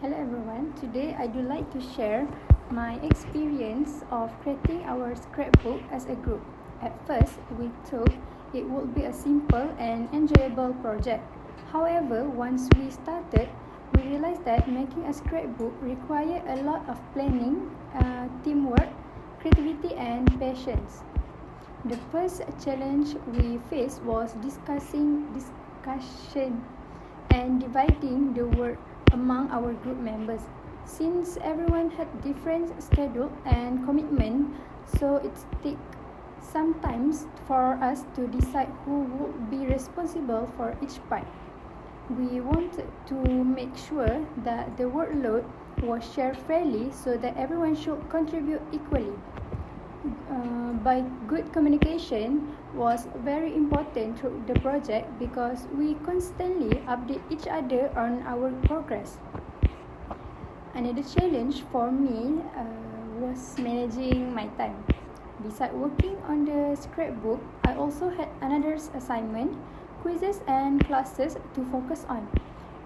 Hello everyone, today I would like to share my experience of creating our scrapbook as a group. At first, we thought it would be a simple and enjoyable project. However, once we started, we realized that making a scrapbook required a lot of planning, teamwork, creativity and patience. The first challenge we faced was discussion and dividing the work among our group members. Since everyone had different schedule and commitment, so it took some time for us to decide who would be responsible for each part. We wanted to make sure that the workload was shared fairly so that everyone should contribute equally. By good communication was very important through the project because we constantly update each other on our progress. Another challenge for me was managing my time. Besides working on the scrapbook, I also had another assignment, quizzes and classes to focus on.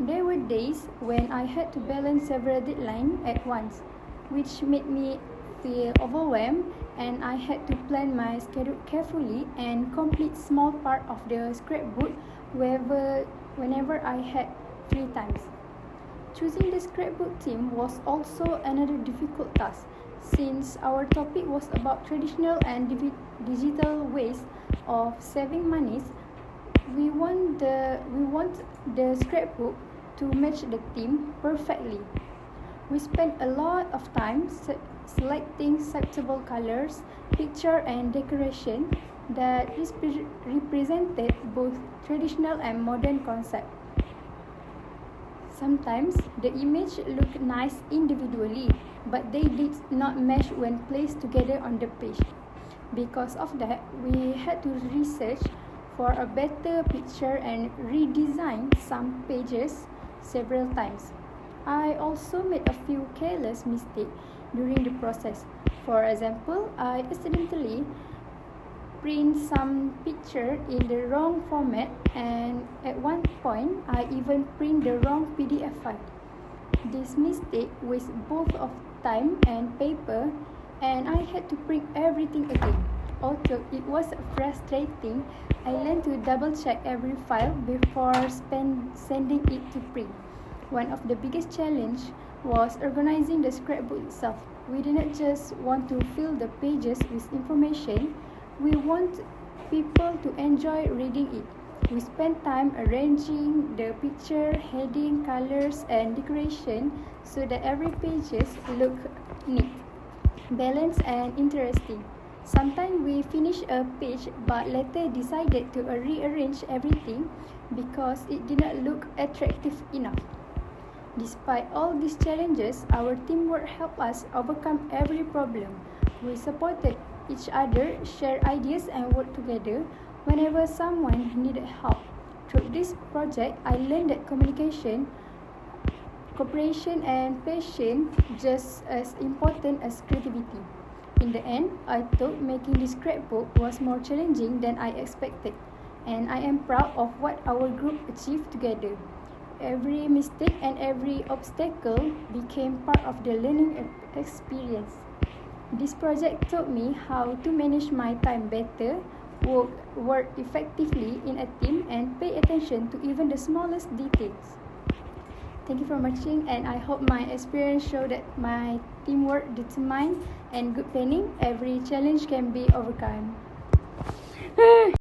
There were days when I had to balance several deadlines at once, which made me feel overwhelmed, and I had to plan my schedule carefully and complete small part of the scrapbook whenever I had free times. Choosing the scrapbook theme was also another difficult task, since our topic was about traditional and digital ways of saving money. We want the scrapbook to match the theme perfectly. We spent a lot of time selecting suitable colors, picture and decoration that represented both traditional and modern concepts. Sometimes the image looked nice individually, but they did not mesh when placed together on the page. Because of that, we had to research for a better picture and redesign some pages several times. I also made a few careless mistakes during the process. For example, I accidentally print some picture in the wrong format, and at one point I even print the wrong PDF file. This mistake wasted both of time and paper, and I had to print everything again. Although it was frustrating, I learned to double check every file before sending it to print. One of the biggest challenges was organizing the scrapbook itself. We didn't just want to fill the pages with information, we want people to enjoy reading it. We spent time arranging the picture, heading, colors, and decoration so that every page looked neat, balanced, and interesting. Sometimes we finished a page but later decided to rearrange everything because it did not look attractive enough. Despite all these challenges, our teamwork helped us overcome every problem. We supported each other, shared ideas, and worked together whenever someone needed help. Through this project, I learned that communication, cooperation, and patience just as important as creativity. In the end, I thought making this scrapbook was more challenging than I expected, and I am proud of what our group achieved together. Every mistake and every obstacle became part of the learning experience. This project taught me how to manage my time better, work effectively in a team, and pay attention to even the smallest details. Thank you for watching, and I hope my experience showed that my teamwork, determined, and good planning, every challenge can be overcome.